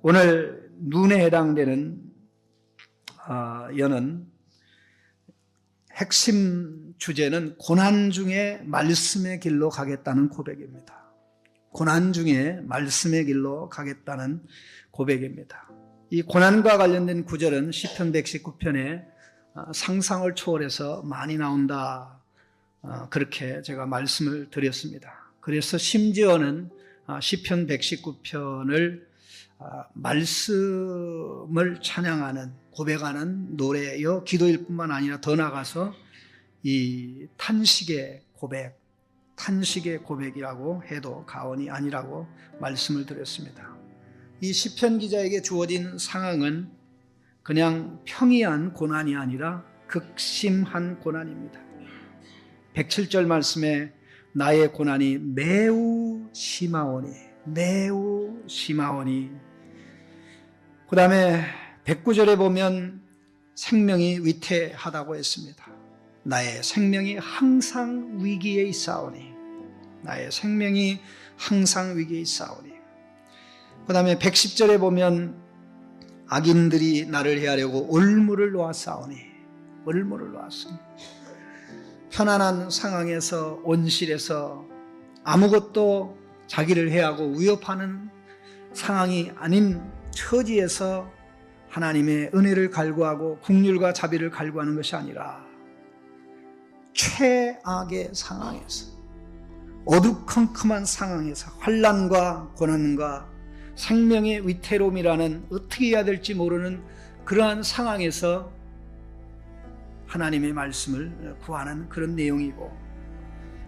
오늘 눈에 해당되는 여는 핵심 주제는 고난 중에 말씀의 길로 가겠다는 고백입니다. 고난 중에 말씀의 길로 가겠다는 고백입니다. 이 고난과 관련된 구절은 시편 119편에 상상을 초월해서 많이 나온다. 그렇게 제가 말씀을 드렸습니다. 그래서 심지어는 시편 119편을 말씀을 찬양하는 고백하는 노래여 기도일 뿐만 아니라 더 나아가서 이 탄식의 고백이라고 해도 과언이 아니라고 말씀을 드렸습니다. 이 시편 기자에게 주어진 상황은 그냥 평이한 고난이 아니라 극심한 고난입니다. 107절 말씀에 나의 고난이 매우 심하오니 그 다음에 109절에 보면 생명이 위태하다고 했습니다. 나의 생명이 항상 위기에 있사오니 그 다음에 110절에 보면 악인들이 나를 해하려고 올무를 놓았사오니 편안한 상황에서 온실에서 아무것도 자기를 해하고 위협하는 상황이 아닌 처지에서 하나님의 은혜를 갈구하고 긍휼과 자비를 갈구하는 것이 아니라 최악의 상황에서 어두컴컴한 상황에서 환난과 고난과 생명의 위태로움이라는 어떻게 해야 될지 모르는 그러한 상황에서 하나님의 말씀을 구하는 그런 내용이고,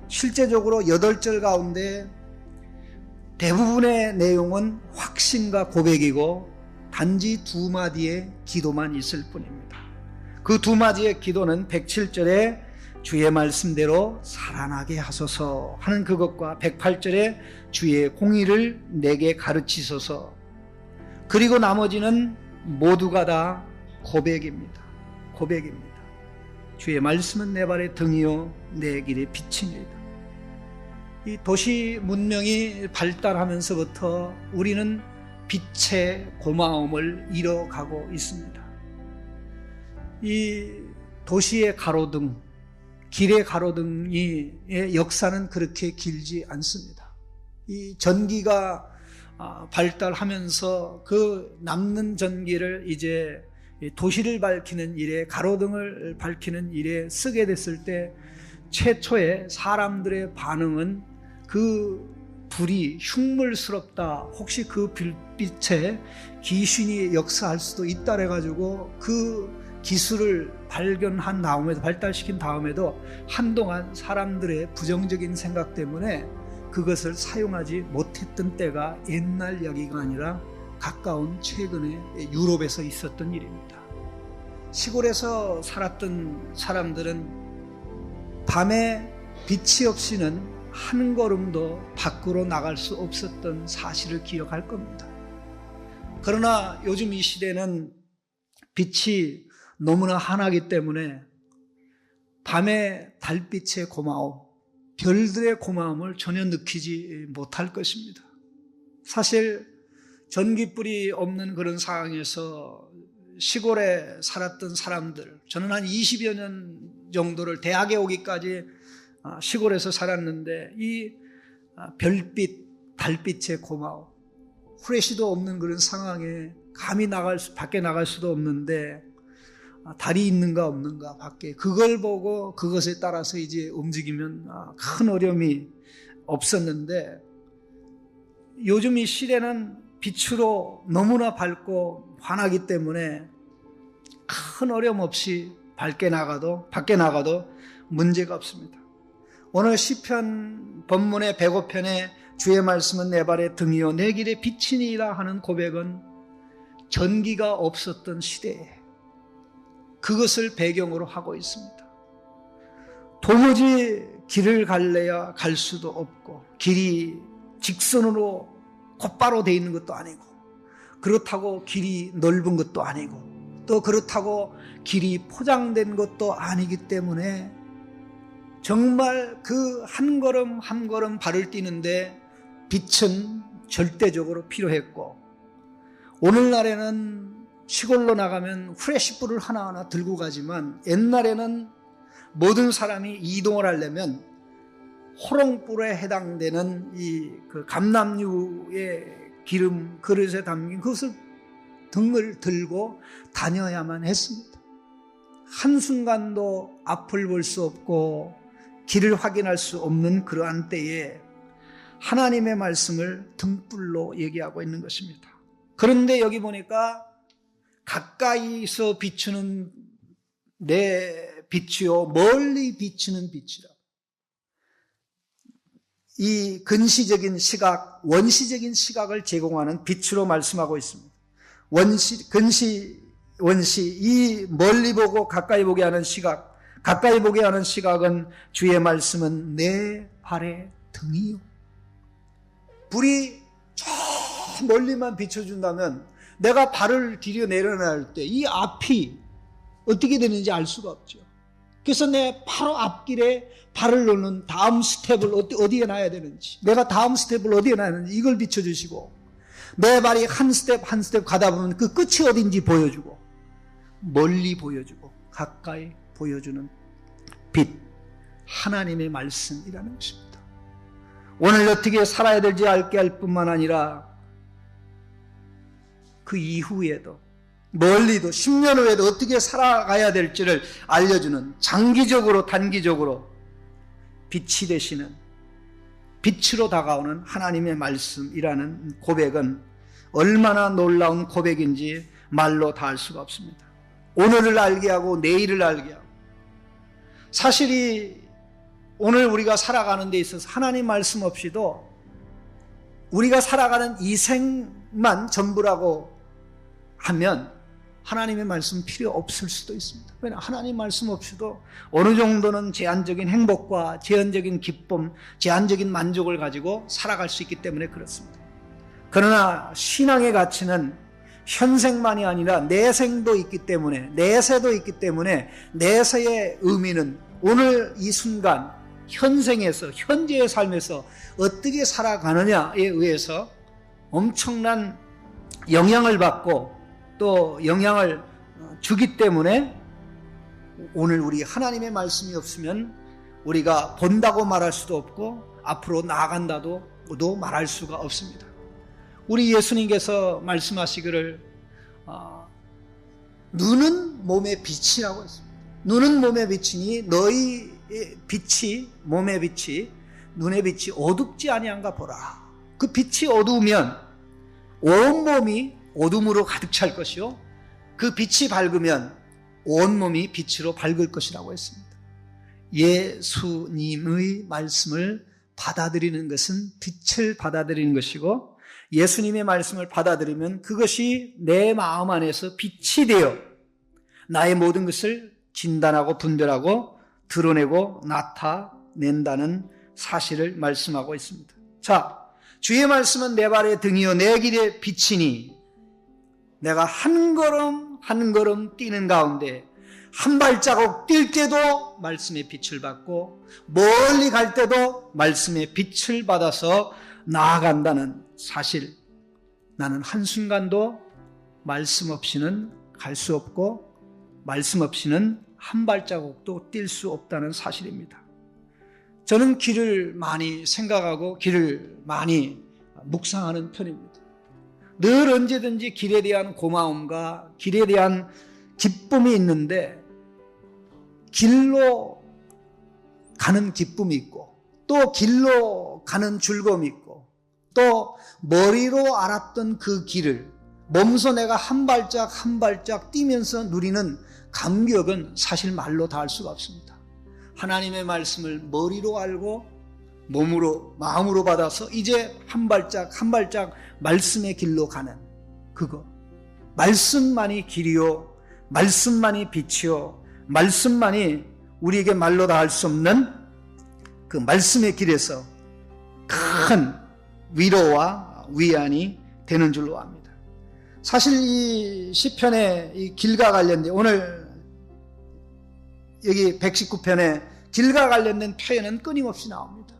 실제적으로 8절 가운데 대부분의 내용은 확신과 고백이고 단지 2마디의 기도만 있을 뿐입니다. 그 2마디의 기도는 107절에 주의 말씀대로 살아나게 하소서 하는 그것과 108절에 주의 공의를 내게 가르치소서, 그리고 나머지는 모두가 다 고백입니다. 주의 말씀은 내 발의 등이요 내 길의 빛이니이다. 이 도시 문명이 발달하면서부터 우리는 빛의 고마움을 잃어가고 있습니다. 이 도시의 가로등, 길의 가로등의 역사는 그렇게 길지 않습니다. 이 전기가 발달하면서 그 남는 전기를 이제 도시를 밝히는 일에, 가로등을 밝히는 일에 쓰게 됐을 때 최초의 사람들의 반응은 그 불이 흉물스럽다, 혹시 그 불빛에 귀신이 역사할 수도 있다 해가지고 그 기술을 발달시킨 다음에도 한동안 사람들의 부정적인 생각 때문에 그것을 사용하지 못했던 때가 옛날 이야기가 아니라 가까운 최근에 유럽에서 있었던 일입니다. 시골에서 살았던 사람들은 밤에 빛이 없이는 한 걸음도 밖으로 나갈 수 없었던 사실을 기억할 겁니다. 그러나 요즘 이 시대는 빛이 너무나 환하기 때문에 밤의 달빛의 고마움, 별들의 고마움을 전혀 느끼지 못할 것입니다. 사실 전기불이 없는 그런 상황에서 시골에 살았던 사람들, 저는 한 20여 년 정도를 대학에 오기까지 시골에서 살았는데 이 별빛, 달빛의 고마움, 후레쉬도 없는 그런 상황에 감히 밖에 나갈 수도 없는데 달이 있는가 없는가 밖에, 그걸 보고 그것에 따라서 이제 움직이면 큰 어려움이 없었는데, 요즘 이 시대는 빛으로 너무나 밝고 환하기 때문에 큰 어려움 없이 밖에 나가도 문제가 없습니다. 오늘 시편 본문의 105편에 주의 말씀은 내 발의 등이요 내 길의 빛이니라 하는 고백은 전기가 없었던 시대에 그것을 배경으로 하고 있습니다. 도무지 길을 갈래야 갈 수도 없고, 길이 직선으로 곧바로 돼 있는 것도 아니고, 그렇다고 길이 넓은 것도 아니고, 또 그렇다고 길이 포장된 것도 아니기 때문에 정말 그 한 걸음 한 걸음 발을 띄는데 빛은 절대적으로 필요했고, 오늘날에는 시골로 나가면 프레시불을 하나하나 들고 가지만 옛날에는 모든 사람이 이동을 하려면 호롱불에 해당되는 그 감람류의 기름 그릇에 담긴 그것을 등을 들고 다녀야만 했습니다. 한순간도 앞을 볼 수 없고 길을 확인할 수 없는 그러한 때에 하나님의 말씀을 등불로 얘기하고 있는 것입니다. 그런데 여기 보니까 가까이서 비추는 내 빛이요 멀리 비추는 빛이라. 이 근시적인 시각, 원시적인 시각을 제공하는 빛으로 말씀하고 있습니다. 원시, 이 멀리 보고 가까이 보게 하는 시각, 가까이 보게 하는 시각은 주의 말씀은 내 발의 등이요. 불이 저 멀리만 비춰준다면 내가 발을 들여 내려놓을 때 이 앞이 어떻게 되는지 알 수가 없죠. 그래서 내 바로 앞길에 발을 놓는 다음 스텝을 어디에 놔야 되는지, 내가 다음 스텝을 어디에 놔야 되는지 이걸 비춰주시고, 내 발이 한 스텝 한 스텝 가다 보면 그 끝이 어딘지 보여주고, 멀리 보여주고 가까이 보여주는 빛, 하나님의 말씀이라는 것입니다. 오늘 어떻게 살아야 될지 알게 할 뿐만 아니라 그 이후에도 멀리도 10년 후에도 어떻게 살아가야 될지를 알려주는, 장기적으로 단기적으로 빛이 되시는, 빛으로 다가오는 하나님의 말씀이라는 고백은 얼마나 놀라운 고백인지 말로 다 할 수가 없습니다. 오늘을 알게 하고 내일을 알게 하고, 사실이 오늘 우리가 살아가는 데 있어서 하나님 말씀 없이도 우리가 살아가는 이 생만 전부라고 하면 하나님의 말씀 필요 없을 수도 있습니다. 왜냐하면 하나님 말씀 없이도 어느 정도는 제한적인 행복과 제한적인 기쁨, 제한적인 만족을 가지고 살아갈 수 있기 때문에 그렇습니다. 그러나 신앙의 가치는 현생만이 아니라 내생도 있기 때문에, 내세도 있기 때문에 내세의 의미는 오늘 이 순간 현생에서, 현재의 삶에서 어떻게 살아가느냐에 의해서 엄청난 영향을 받고 또 영향을 주기 때문에 오늘 우리 하나님의 말씀이 없으면 우리가 본다고 말할 수도 없고 앞으로 나아간다도 말할 수가 없습니다. 우리 예수님께서 말씀하시기를 눈은 몸의 빛이라고 했습니다. 눈은 몸의 빛이니 너희 빛이, 몸의 빛이, 눈의 빛이 어둡지 아니한가 보라. 그 빛이 어두우면 온몸이 어둠으로 가득 찰 것이요, 그 빛이 밝으면 온몸이 빛으로 밝을 것이라고 했습니다. 예수님의 말씀을 받아들이는 것은 빛을 받아들이는 것이고, 예수님의 말씀을 받아들이면 그것이 내 마음 안에서 빛이 되어 나의 모든 것을 진단하고 분별하고 드러내고 나타낸다는 사실을 말씀하고 있습니다. 자, 주의 말씀은 내 발의 등이요 내 길의 빛이니, 내가 한 걸음 한 걸음 뛰는 가운데 한 발자국 뛸 때도 말씀의 빛을 받고 멀리 갈 때도 말씀의 빛을 받아서 나아간다는 사실, 나는 한순간도 말씀 없이는 갈 수 없고 말씀 없이는 한 발자국도 뛸 수 없다는 사실입니다. 저는 길을 많이 생각하고 길을 많이 묵상하는 편입니다. 늘 언제든지 길에 대한 고마움과 길에 대한 기쁨이 있는데, 길로 가는 기쁨이 있고 또 길로 가는 즐거움이 있고 또 머리로 알았던 그 길을 몸소 내가 한 발짝 한 발짝 뛰면서 누리는 감격은 사실 말로 다 할 수가 없습니다. 하나님의 말씀을 머리로 알고 몸으로, 마음으로 받아서 이제 한 발짝 한 발짝 말씀의 길로 가는 그거, 말씀만이 길이요 말씀만이 빛이요 말씀만이 우리에게 말로 다 할 수 없는 그 말씀의 길에서 큰 위로와 위안이 되는 줄로 압니다. 사실 이 시편의 이 길과 관련된, 오늘 여기 119편에 길과 관련된 표현은 끊임없이 나옵니다.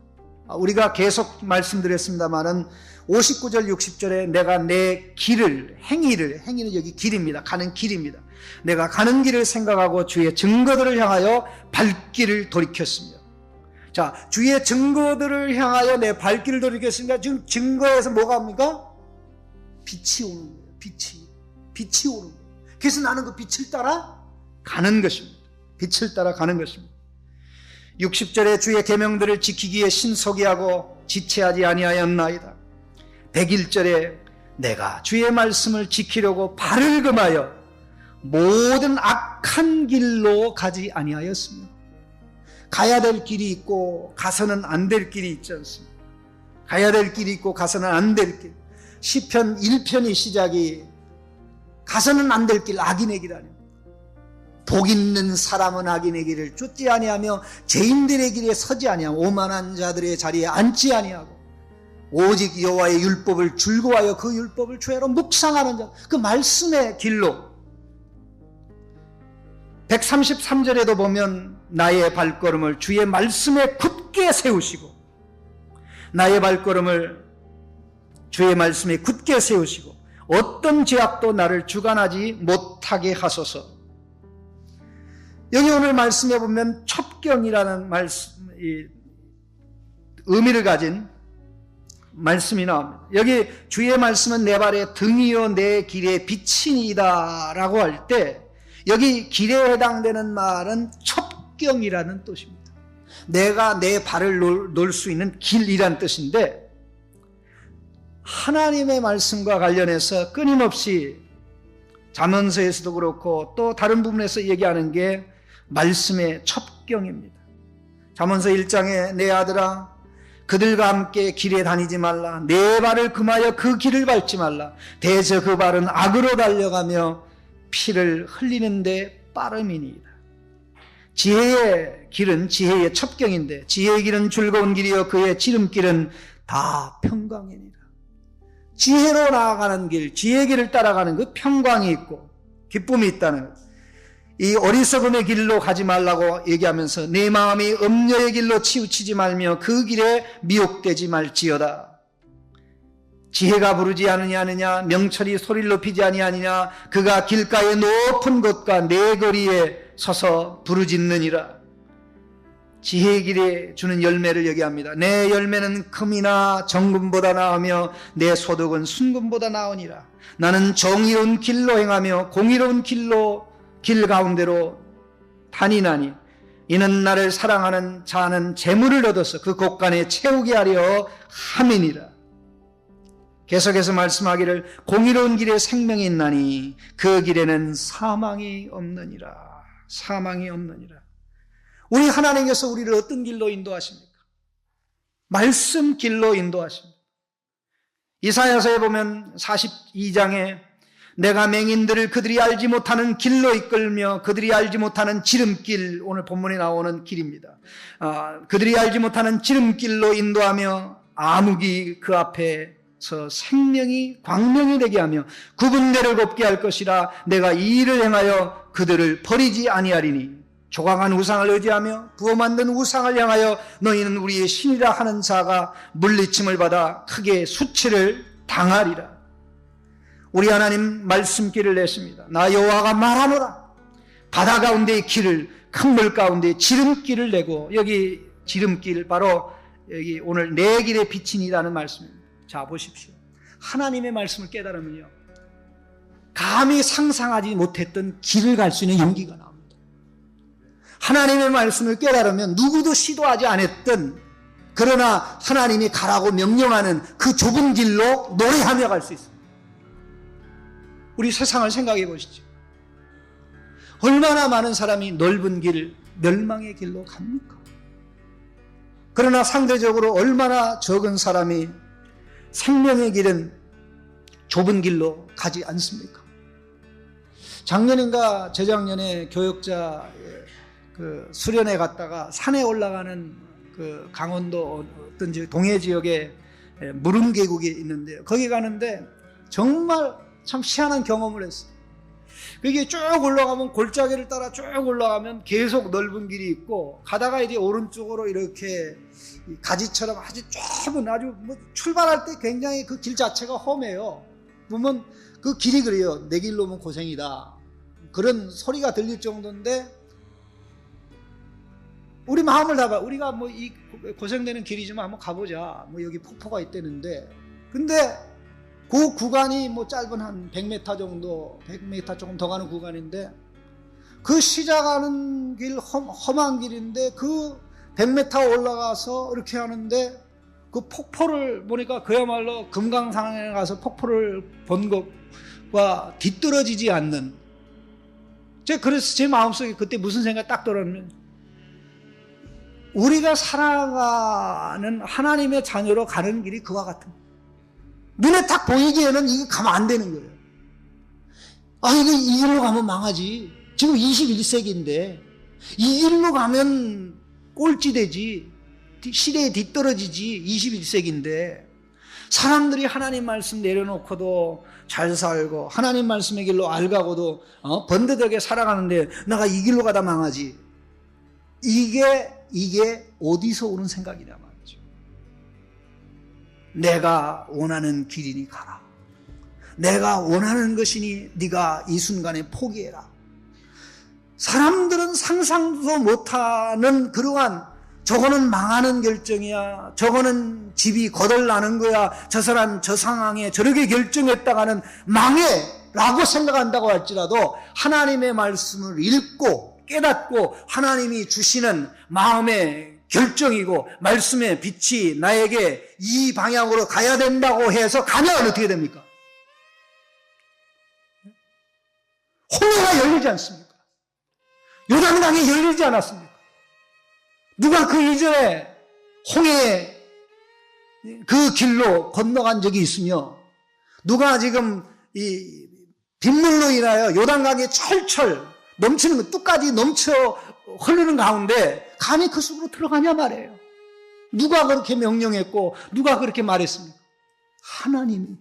우리가 계속 말씀드렸습니다마는 59절 60절에 내가 내 길을 행위는 여기 길입니다. 가는 길입니다. 내가 가는 길을 생각하고 주의 증거들을 향하여 발길을 돌이켰습니다. 자, 주의 증거들을 향하여 내 발길을 돌이켰습니다. 지금 증거에서 뭐가 합니까? 빛이 오는 거예요. 빛이 오는 거예요. 그래서 나는 그 빛을 따라 가는 것입니다. 빛을 따라 가는 것입니다. 60절에 주의 계명들을 지키기에 신속히하고 지체하지 아니하였나이다. 101절에 내가 주의 말씀을 지키려고 발을 금하여 모든 악한 길로 가지 아니하였으며. 가야 될 길이 있고 가서는 안 될 길이 있지 않습니까? 가야 될 길이 있고 가서는 안 될 길. 시편 1편의 시작이 가서는 안 될 길, 악인의 길 아닙니까? 복 있는 사람은 악인의 길을 쫓지 아니하며 죄인들의 길에 서지 아니하며 오만한 자들의 자리에 앉지 아니하고 오직 여호와의 율법을 즐거워하여 그 율법을 주야로 묵상하는 자, 그 말씀의 길로. 133절에도 보면 나의 발걸음을 주의 말씀에 굳게 세우시고, 나의 발걸음을 주의 말씀에 굳게 세우시고 어떤 죄악도 나를 주관하지 못하게 하소서. 여기 오늘 말씀에 보면 첩경이라는 말씀, 의미를 가진 말씀이 나옵니다. 여기 주의 말씀은 내 발의 등이요 내 길의 빛이니이다 라고 할 때 여기 길에 해당되는 말은 첩경이라는 뜻입니다. 내가 내 발을 놓을 수 있는 길이란 뜻인데, 하나님의 말씀과 관련해서 끊임없이 잠언서에서도 그렇고 또 다른 부분에서 얘기하는 게 말씀의 첩경입니다. 잠언서 1장에 내 아들아 그들과 함께 길에 다니지 말라. 내 발을 금하여 그 길을 밟지 말라. 대저 그 발은 악으로 달려가며 피를 흘리는데 빠름이니이다. 지혜의 길은 지혜의 첩경인데 지혜의 길은 즐거운 길이요 그의 지름길은 다 평강이니라. 지혜로 나아가는 길, 지혜의 길을 따라가는 그 평강이 있고 기쁨이 있다는 것. 이 어리석음의 길로 가지 말라고 얘기하면서 내 마음이 음녀의 길로 치우치지 말며 그 길에 미혹되지 말지어다. 지혜가 부르지 않느냐, 명철이 소리를 높이지 아니하느냐, 그가 길가의 높은 곳과 내 거리에 서서 부르짖느니라. 지혜의 길에 주는 열매를 얘기합니다. 내 열매는 금이나 정금보다 나으며 내 소득은 순금보다 나으니라. 나는 정의로운 길로 행하며 공의로운 길 가운데로 다니나니 이는 나를 사랑하는 자는 재물을 얻어서 그 곳간에 채우게 하려 함이니라. 계속해서 말씀하기를 공의로운 길에 생명이 있나니 그 길에는 사망이 없느니라. 사망이 없느니라. 우리 하나님께서 우리를 어떤 길로 인도하십니까? 말씀 길로 인도하십니다. 이사야서에 보면 42장에 내가 맹인들을 그들이 알지 못하는 길로 이끌며 그들이 알지 못하는 지름길, 오늘 본문에 나오는 길입니다. 그들이 알지 못하는 지름길로 인도하며 암흑이 그 앞에서 생명이 광명이 되게 하며 구분대를 곱게 할 것이라. 내가 이 일을 행하여 그들을 버리지 아니하리니 조각한 우상을 의지하며 부어 만든 우상을 향하여 너희는 우리의 신이라 하는 자가 물리침을 받아 크게 수치를 당하리라. 우리 하나님 말씀길을 내십니다. 나 여호와가 말하노라. 바다 가운데의 길을, 큰 물 가운데 지름길을 내고, 여기 지름길 바로 여기 오늘 내 길의 빛이니라는 말씀입니다. 자, 보십시오. 하나님의 말씀을 깨달으면요, 감히 상상하지 못했던 길을 갈 수 있는 용기가 나옵니다. 하나님의 말씀을 깨달으면 누구도 시도하지 않았던, 그러나 하나님이 가라고 명령하는 그 좁은 길로 노래하며 갈 수 있습니다. 우리 세상을 생각해 보시죠. 얼마나 많은 사람이 넓은 길, 멸망의 길로 갑니까? 그러나 상대적으로 얼마나 적은 사람이 생명의 길은 좁은 길로 가지 않습니까? 작년인가 재작년에 교역자 그 수련회 갔다가 산에 올라가는 그 강원도 어떤 동해 지역에 무릉 계곡이 있는데요. 거기 가는데 정말 참 희한한 경험을 했어요. 여기 쭉 올라가면 골짜기를 따라 쭉 올라가면 계속 넓은 길이 있고 가다가 이제 오른쪽으로 이렇게 가지처럼 아주 좁은 아주 뭐 출발할 때 굉장히 그 길 자체가 험해요. 보면 그 길이 그래요. 내 길로 오면 고생이다. 그런 소리가 들릴 정도인데 우리 마음을 다봐. 우리가 뭐 이 고생되는 길이지만 한번 가보자. 뭐 여기 폭포가 있다는데 근데 그 구간이 뭐 짧은 한 100m 정도, 100m 조금 더 가는 구간인데 그 시작하는 길 험한 길인데 그 100m 올라가서 이렇게 하는데 그 폭포를 보니까 그야말로 금강산에 가서 폭포를 본 것과 뒤떨어지지 않는 그래서 제 마음속에 그때 무슨 생각이 딱 들었냐면 우리가 살아가는 하나님의 자녀로 가는 길이 그와 같은 거예요. 눈에 딱 보이기에는 이거 가면 안 되는 거예요. 이거 이 길로 가면 망하지. 지금 21세기인데 이 길로 가면 꼴찌되지. 시대에 뒤떨어지지. 21세기인데 사람들이 하나님 말씀 내려놓고도 잘 살고 하나님 말씀의 길로 알가고도 번듯하게 살아가는데 내가 이 길로 가다 망하지. 이게 어디서 오는 생각이냐 말이죠. 내가 원하는 길이니 가라. 내가 원하는 것이니 네가 이 순간에 포기해라. 사람들은 상상도 못하는 그러한 저거는 망하는 결정이야. 저거는 집이 거덜나는 거야. 저 사람 저 상황에 저렇게 결정했다가는 망해 라고 생각한다고 할지라도 하나님의 말씀을 읽고 깨닫고 하나님이 주시는 마음의 결정이고 말씀의 빛이 나에게 이 방향으로 가야 된다고 해서 가면 어떻게 됩니까? 홍해가 열리지 않습니까? 요단강이 열리지 않았습니까? 누가 그 이전에 홍해 그 길로 건너간 적이 있으며 누가 지금 이 빗물로 인하여 요단강이 철철 넘치는 거 뚝까지 넘쳐 흐르는 가운데 감히 그 속으로 들어가냐 말이에요. 누가 그렇게 명령했고 누가 그렇게 말했습니까? 하나님이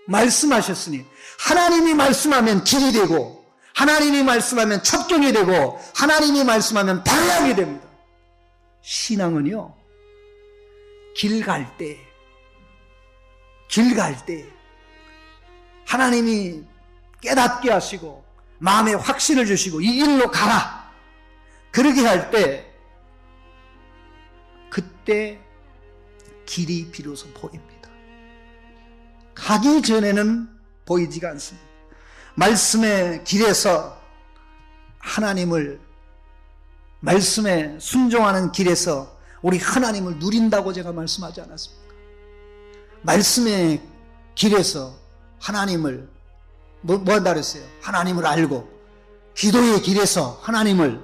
말씀하셨으니 하나님이 말씀하면 길이 되고 하나님이 말씀하면 첩경이 되고 하나님이 말씀하면 방향이 됩니다. 신앙은요 길 갈 때 하나님이 깨닫게 하시고 마음에 확신을 주시고 이 길로 가라 그러게 할 때 그때 길이 비로소 보입니다. 가기 전에는 보이지가 않습니다. 말씀의 길에서 하나님을 말씀에 순종하는 길에서 우리 하나님을 누린다고 제가 말씀하지 않았습니까? 말씀의 길에서 하나님을 뭐 한다 그랬어요? 하나님을 알고 기도의 길에서 하나님을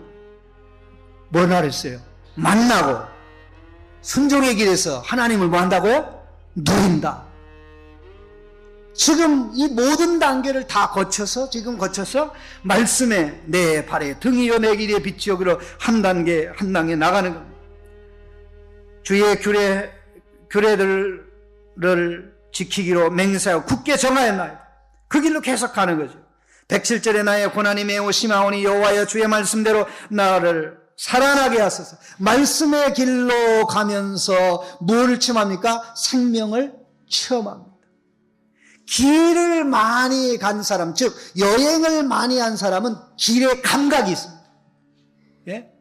뭐 한다 그랬어요? 만나고 순종의 길에서 하나님을 뭐 한다고요? 누린다. 지금 이 모든 단계를 다 거쳐서 말씀에 내 발에 등이요 내 길에 빛이요 그로 한 단계 나가는 겁니다. 주의 규례들을 지키기로 맹세하고 굳게 정하였나이다. 그 길로 계속 가는 거죠. 107절에 나의 고난이 매우 심하오니 여호와여 주의 말씀대로 나를 살아나게 하소서. 말씀의 길로 가면서 무엇을 체험합니까? 생명을 체험합니다. 길을 많이 간 사람, 즉 여행을 많이 한 사람은 길의 감각이 있습니다. 예?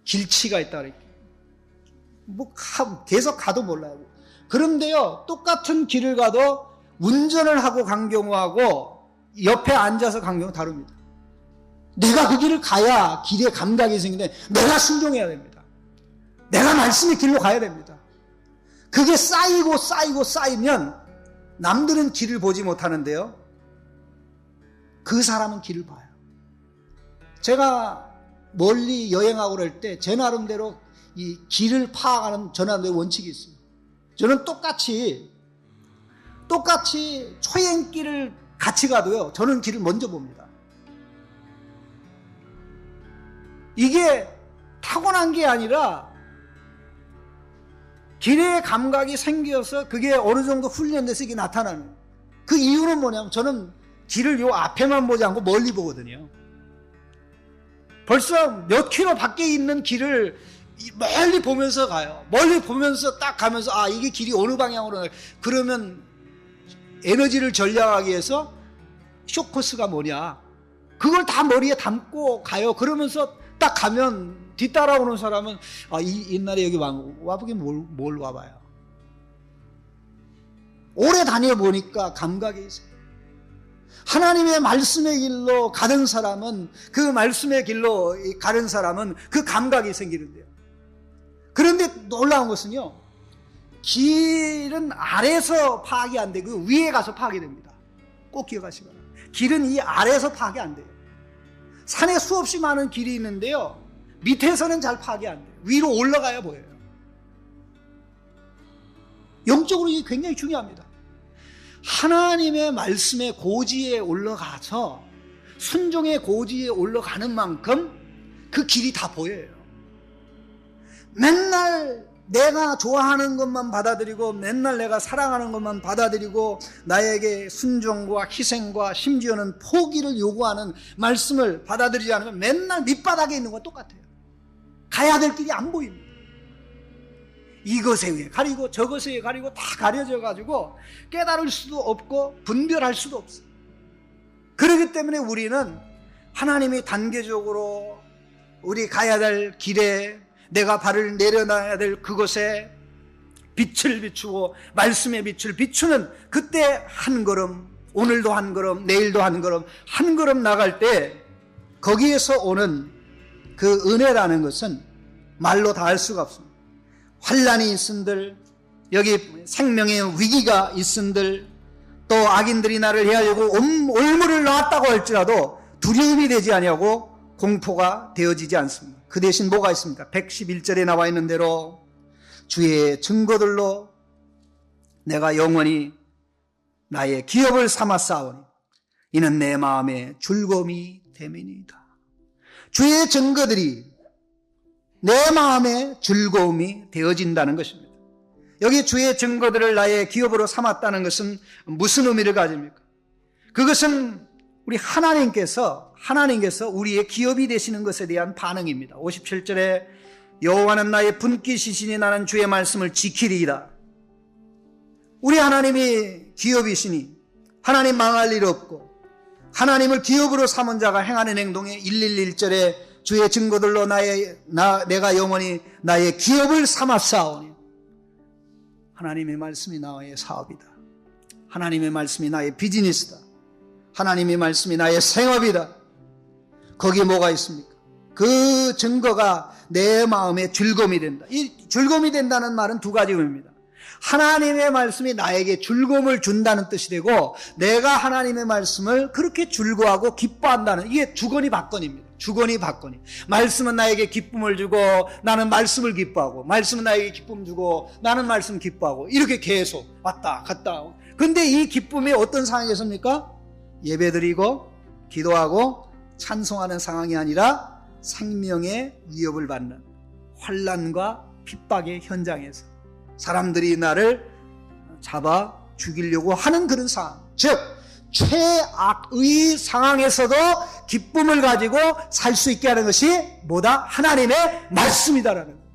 길치가 있다 그래요. 뭐 계속 가도 몰라요. 그런데요, 똑같은 길을 가도 운전을 하고 간 경우하고 옆에 앉아서 간 경우 다릅니다. 내가 그 길을 가야 길의 감각이 생기는데 내가 순종해야 됩니다. 내가 말씀의 길로 가야 됩니다. 그게 쌓이면 남들은 길을 보지 못하는데요, 그 사람은 길을 봐요. 제가 멀리 여행하고 그럴 때 제 나름대로 이 길을 파악하는 저 나름대로 원칙이 있습니다. 저는 똑같이 초행길을 같이 가도요, 저는 길을 먼저 봅니다. 이게 타고난 게 아니라 길의 감각이 생겨서 그게 어느 정도 훈련돼서 이게 나타나는. 그 이유는 뭐냐면 저는 길을 요 앞에만 보지 않고 멀리 보거든요. 벌써 몇 킬로 밖에 있는 길을 멀리 보면서 가요. 멀리 보면서 딱 가면서 아, 이게 길이 어느 방향으로 나. 그러면 에너지를 절약하기 위해서 쇼코스가 뭐냐, 그걸 다 머리에 담고 가요. 그러면서 딱 가면 뒤따라오는 사람은 아, 옛날에 여기 와보긴 뭘 와봐요. 오래 다녀보니까 감각이 있어요. 하나님의 말씀의 길로 가는 사람은, 그 말씀의 길로 가는 사람은 그 감각이 생기는데요. 그런데 놀라운 것은요, 길은 아래서 파악이 안 되고 위에 가서 파악이 됩니다. 꼭 기억하시기 바랍니다. 길은 이 아래에서 파악이 안 돼요. 산에 수없이 많은 길이 있는데요, 밑에서는 잘 파악이 안 돼요. 위로 올라가야 보여요. 영적으로 이게 굉장히 중요합니다. 하나님의 말씀의 고지에 올라가서 순종의 고지에 올라가는 만큼 그 길이 다 보여요. 맨날 내가 좋아하는 것만 받아들이고 맨날 내가 사랑하는 것만 받아들이고 나에게 순종과 희생과 심지어는 포기를 요구하는 말씀을 받아들이지 않으면 맨날 밑바닥에 있는 거 똑같아요. 가야 될 길이 안 보입니다. 이것에 의해 가리고 저것에 의해 가리고 다 가려져 가지고 깨달을 수도 없고 분별할 수도 없어요. 그렇기 때문에 우리는 하나님이 단계적으로 우리 가야 될 길에, 내가 발을 내려놔야 될 그곳에 빛을 비추고 말씀의 빛을 비추는 그때 한 걸음, 오늘도 한 걸음, 내일도 한 걸음, 한 걸음 나갈 때 거기에서 오는 그 은혜라는 것은 말로 다 할 수가 없습니다. 환난이 있은들, 여기 생명의 위기가 있은들, 또 악인들이 나를 해하려고 올무를 놓았다고 할지라도 두려움이 되지 아니하고 공포가 되어지지 않습니다. 그 대신 뭐가 있습니까? 111절에 나와 있는 대로 주의 증거들로 내가 영원히 나의 기업을 삼아 싸우니 이는 내 마음의 즐거움이 됨이니이다. 주의 증거들이 내 마음의 즐거움이 되어진다는 것입니다. 여기 주의 증거들을 나의 기업으로 삼았다는 것은 무슨 의미를 가집니까? 그것은 우리 하나님께서 우리의 기업이 되시는 것에 대한 반응입니다. 57절에 여호와는 나의 분깃이시니 나는 주의 말씀을 지키리이다. 우리 하나님이 기업이시니 하나님 망할 일 없고, 하나님을 기업으로 삼은 자가 행하는 행동에 111절에 주의 증거들로 내가 영원히 나의 기업을 삼아 싸우니, 하나님의 말씀이 나의 사업이다. 하나님의 말씀이 나의 비즈니스다. 하나님의 말씀이 나의 생업이다. 거기에 뭐가 있습니까? 그 증거가 내 마음의 즐거움이 된다. 이 즐거움이 된다는 말은 두 가지 의미입니다. 하나님의 말씀이 나에게 즐거움을 준다는 뜻이 되고, 내가 하나님의 말씀을 그렇게 즐거워하고 기뻐한다는, 이게 주거니 받거니입니다. 주거니 받거니. 말씀은 나에게 기쁨을 주고 나는 말씀을 기뻐하고, 말씀은 나에게 기쁨 주고 나는 말씀 기뻐하고, 이렇게 계속 왔다 갔다. 근데 이 기쁨이 어떤 상황이겠습니까? 예배드리고 기도하고 찬송하는 상황이 아니라 생명의 위협을 받는 환난과 핍박의 현장에서 사람들이 나를 잡아 죽이려고 하는 그런 상황, 즉 최악의 상황에서도 기쁨을 가지고 살 수 있게 하는 것이 뭐다? 하나님의 말씀이다라는 거예요.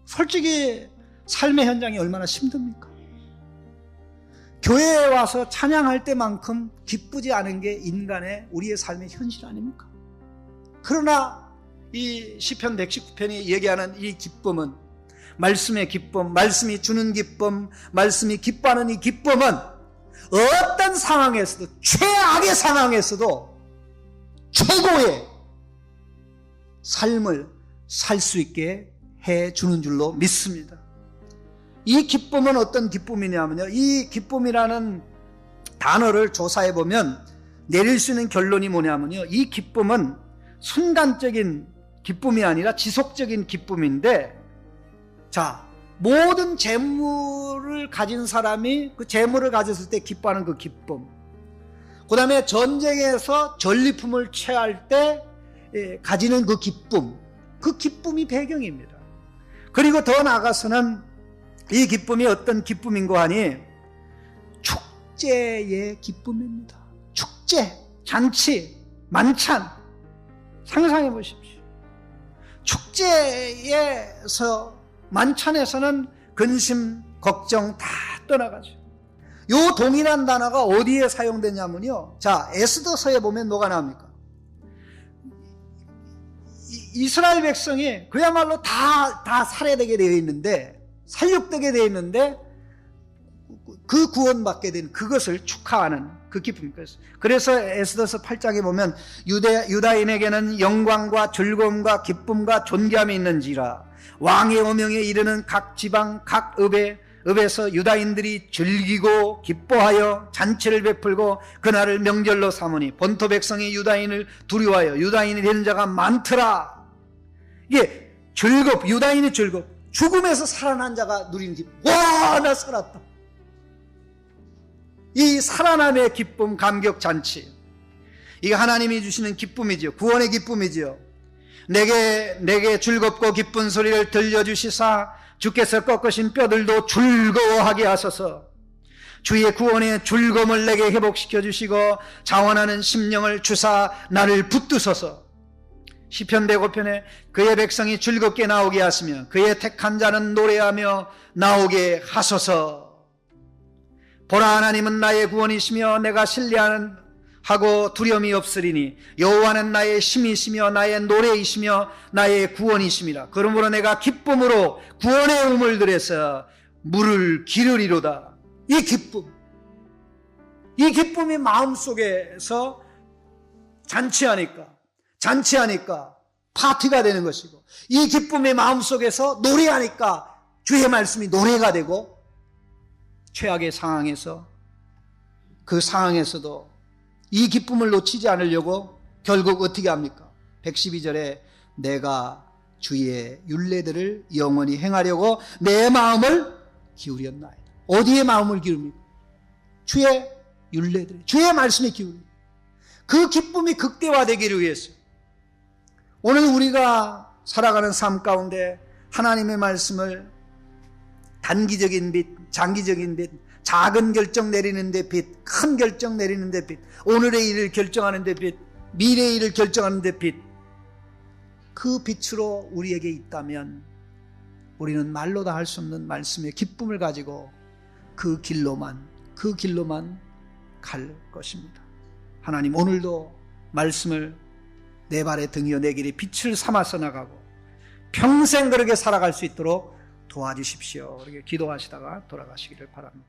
솔직히 삶의 현장이 얼마나 힘듭니까? 교회에 와서 찬양할 때만큼 기쁘지 않은 게 인간의, 우리의 삶의 현실 아닙니까? 그러나 이 시편 119편이 얘기하는 이 기쁨은, 말씀의 기쁨, 말씀이 주는 기쁨, 말씀이 기뻐하는 이 기쁨은 어떤 상황에서도, 최악의 상황에서도 최고의 삶을 살 수 있게 해주는 줄로 믿습니다. 이 기쁨은 어떤 기쁨이냐면요, 이 기쁨이라는 단어를 조사해 보면 내릴 수 있는 결론이 뭐냐면요, 이 기쁨은 순간적인 기쁨이 아니라 지속적인 기쁨인데, 자, 모든 재물을 가진 사람이 그 재물을 가졌을 때 기뻐하는 그 기쁨, 그 다음에 전쟁에서 전리품을 취할 때 가지는 그 기쁨이 배경입니다. 그리고 더 나아가서는 이 기쁨이 어떤 기쁨인고 하니 축제의 기쁨입니다. 축제, 잔치, 만찬. 상상해 보십시오. 축제에서, 만찬에서는 근심, 걱정 다 떠나가죠. 요 동일한 단어가 어디에 사용되냐면요. 자, 에스더서에 보면 뭐가 나옵니까? 이스라엘 백성이 그야말로 다 살해되게 되어 있는데, 살육되게 되어 있는데, 그 구원받게 된 그것을 축하하는 그 기쁨. 그래서 에스더서 8장에 보면 유다인에게는 영광과 즐거움과 기쁨과 존귀함이 있는지라 왕의 어명에 이르는 각 지방 각 읍에서 유다인들이 즐기고 기뻐하여 잔치를 베풀고 그날을 명절로 삼으니 본토 백성이 유다인을 두려워하여 유다인이 되는 자가 많더라. 이게 유다인이 죽음에서 살아난 자가 누리는 기쁨. 와, 나 살았다. 이 살아남의 기쁨, 감격 잔치. 이게 하나님이 주시는 기쁨이죠. 구원의 기쁨이죠. 내게 즐겁고 기쁜 소리를 들려주시사 주께서 꺾으신 뼈들도 즐거워하게 하소서. 주의 구원의 즐거움을 내게 회복시켜 주시고 자원하는 심령을 주사 나를 붙드소서. 시편 105편에 그의 백성이 즐겁게 나오게 하시며 그의 택한 자는 노래하며 나오게 하소서. 보라, 하나님은 나의 구원이시며 내가 신뢰하고 두려움이 없으리니 여호와는 나의 힘이시며 나의 노래이시며 나의 구원이심이라. 그러므로 내가 기쁨으로 구원의 우물 들에서 물을 기르리로다. 이 기쁨이 마음속에서 잔치하니까 파티가 되는 것이고, 이 기쁨이 마음속에서 노래하니까 주의 말씀이 노래가 되고, 최악의 상황에서, 그 상황에서도 이 기쁨을 놓치지 않으려고 결국 어떻게 합니까? 112절에 내가 주의 율례들을 영원히 행하려고 내 마음을 기울였나이다. 어디에 마음을 기웁니까? 주의 율례들, 주의 말씀에 기울입니다. 그 기쁨이 극대화되기를 위해서 오늘 우리가 살아가는 삶 가운데 하나님의 말씀을 단기적인 빛, 장기적인 빛, 작은 결정 내리는 데 빛, 큰 결정 내리는 데 빛, 오늘의 일을 결정하는 데 빛, 미래의 일을 결정하는 데 빛, 그 빛으로 우리에게 있다면 우리는 말로 다 할 수 없는 말씀의 기쁨을 가지고 그 길로만 갈 것입니다. 하나님, 오늘도 말씀을 내 발의 등이여 내 길에 빛을 삼아서 나가고 평생 그렇게 살아갈 수 있도록 도와주십시오. 그렇게 기도하시다가 돌아가시기를 바랍니다.